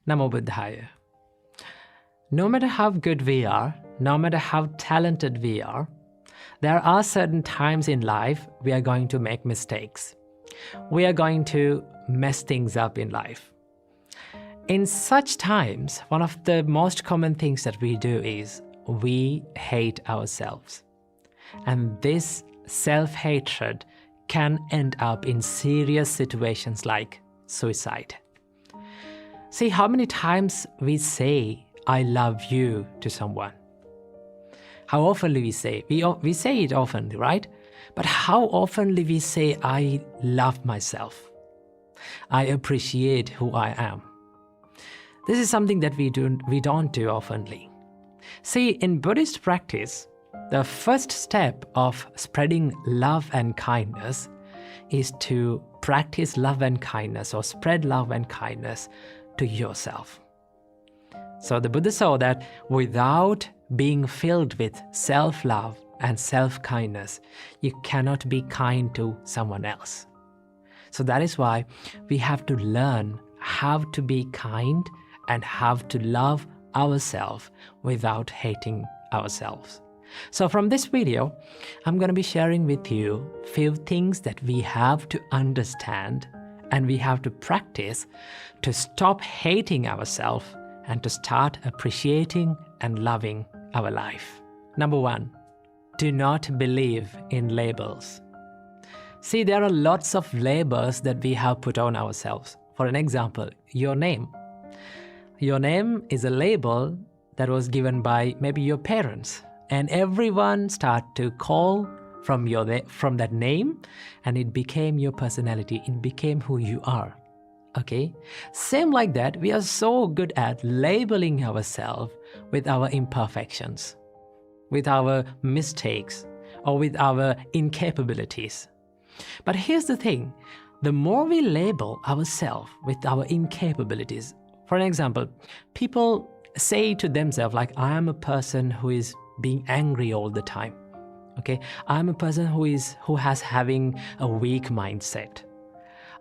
Namo Buddhaya. No matter how good we are, no matter how talented we are, there are certain times in life we are going to make mistakes. We are going to mess things up in life. In such times, one of the most common things that we do is we hate ourselves. And this self-hatred can end up in serious situations like suicide. See how many times we say, I love you to someone. How often we say? We say it often, right? But how often we say, I love myself. I appreciate who I am. This is something that we don't do oftenly. See, in Buddhist practice, the first step of spreading love and kindness is to practice love and kindness or spread love and kindness to yourself. So the Buddha saw that without being filled with self-love and self-kindness, you cannot be kind to someone else. So that is why we have to learn how to be kind and how to love ourselves without hating ourselves. So from this video, I'm going to be sharing with you a few things that we have to understand and we have to practice to stop hating ourselves and to start appreciating and loving our life. Number 1, do not believe in labels. See, there are lots of labels that we have put on ourselves. For an example, your name. Your name is a label that was given by maybe your parents, and everyone started to call from that name, and it became your personality. It became who you are. Okay? Same like that, we are so good at labeling ourselves with our imperfections, with our mistakes, or with our incapabilities. But here's the thing, the more we label ourselves with our incapabilities, for an example, people say to themselves like, I am a person who is being angry all the time. Okay, I'm a person who has having a weak mindset.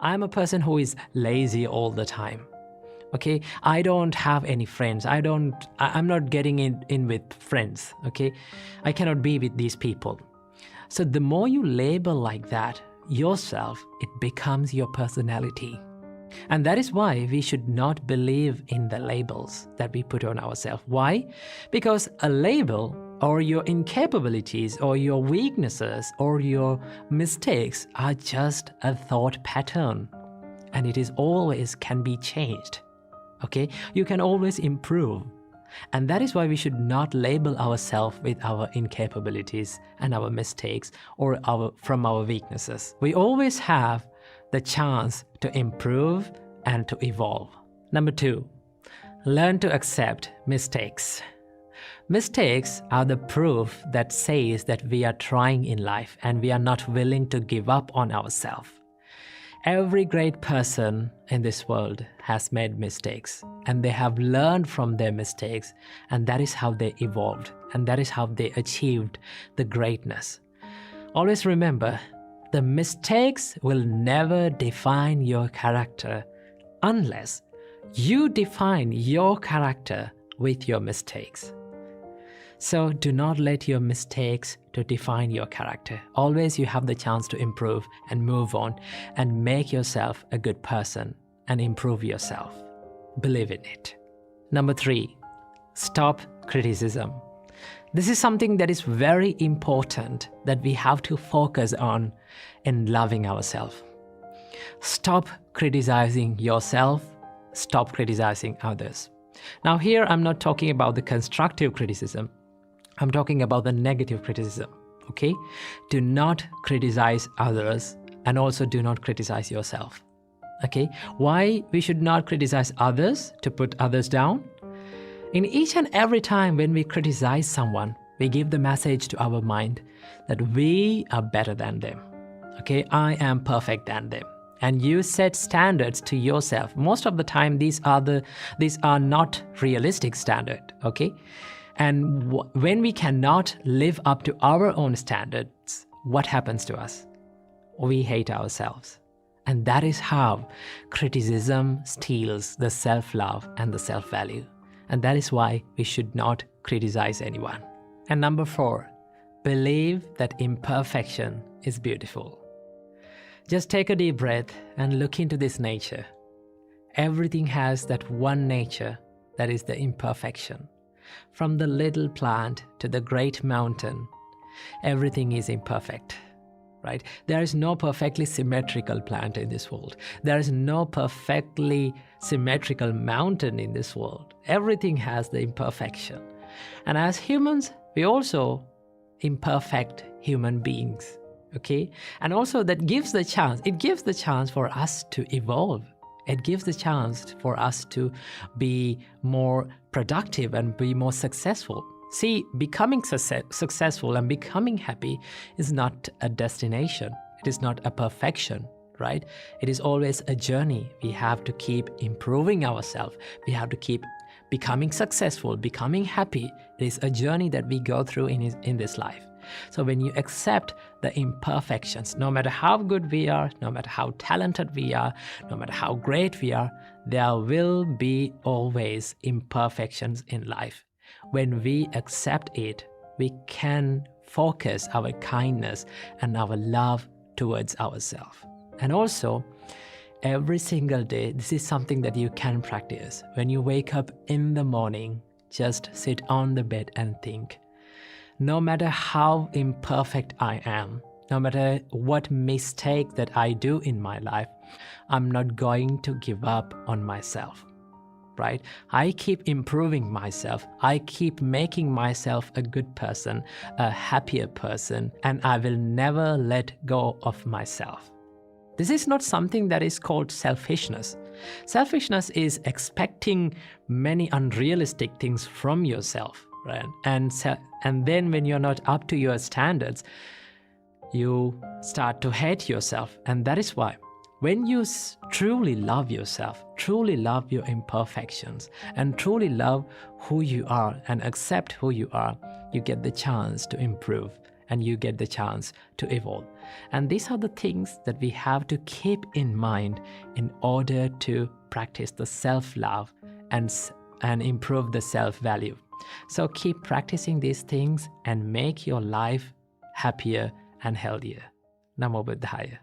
I'm a person who is lazy all the time. Okay, I don't have any friends. I'm not getting in with friends. Okay, I cannot be with these people. So the more you label like that yourself, it becomes your personality. And that is why we should not believe in the labels that we put on ourselves. Why? Because a label or your incapabilities or your weaknesses or your mistakes are just a thought pattern. And it is always can be changed. Okay? You can always improve. And that is why we should not label ourselves with our incapabilities and our mistakes or from our weaknesses. We always have the chance to improve and to evolve. Number 2, learn to accept mistakes. Mistakes are the proof that says that we are trying in life and we are not willing to give up on ourselves. Every great person in this world has made mistakes and they have learned from their mistakes, and that is how they evolved and that is how they achieved the greatness. Always remember, the mistakes will never define your character unless you define your character with your mistakes. So do not let your mistakes to define your character. Always you have the chance to improve and move on and make yourself a good person and improve yourself. Believe in it. Number 3, stop criticism. This is something that is very important that we have to focus on in loving ourselves. Stop criticizing yourself. Stop criticizing others. Now here I'm not talking about the constructive criticism. I'm talking about the negative criticism. Okay? Do not criticize others and also do not criticize yourself. Okay? Why we should not criticize others to put others down? In each and every time when we criticize someone, we give the message to our mind that we are better than them. Okay, I am perfect than them. And you set standards to yourself. Most of the time, these are not realistic standards. Okay, and when we cannot live up to our own standards, what happens to us? We hate ourselves. And that is how criticism steals the self-love and the self-value. And that is why we should not criticize anyone. And number 4, believe that imperfection is beautiful. Just take a deep breath and look into this nature. Everything has that one nature that is the imperfection. From the little plant to the great mountain, everything is imperfect, right? There is no perfectly symmetrical plant in this world. There is no perfectly symmetrical mountain in this world. Everything has the imperfection. And as humans, we also imperfect human beings, okay? And also that gives the chance for us to evolve. It gives the chance for us to be more productive and be more successful. See, becoming successful and becoming happy is not a destination. It is not a perfection, right? It is always a journey. We have to keep improving ourselves. We have to keep becoming successful, becoming happy. It is a journey that we go through in this life. So when you accept the imperfections, no matter how good we are, no matter how talented we are, no matter how great we are, there will be always imperfections in life. When we accept it, we can focus our kindness and our love towards ourselves. And also, every single day, this is something that you can practice. When you wake up in the morning, just sit on the bed and think, no matter how imperfect I am, no matter what mistake that I do in my life, I'm not going to give up on myself, right? I keep improving myself. I keep making myself a good person, a happier person, and I will never let go of myself. This is not something that is called selfishness. Selfishness is expecting many unrealistic things from yourself, right? And then when you're not up to your standards, you start to hate yourself. And that is why when you truly love yourself, truly love your imperfections, and truly love who you are and accept who you are, you get the chance to improve and you get the chance to evolve. And these are the things that we have to keep in mind in order to practice the self-love and improve the self-value. So keep practicing these things and make your life happier and healthier. Namo Buddhaya.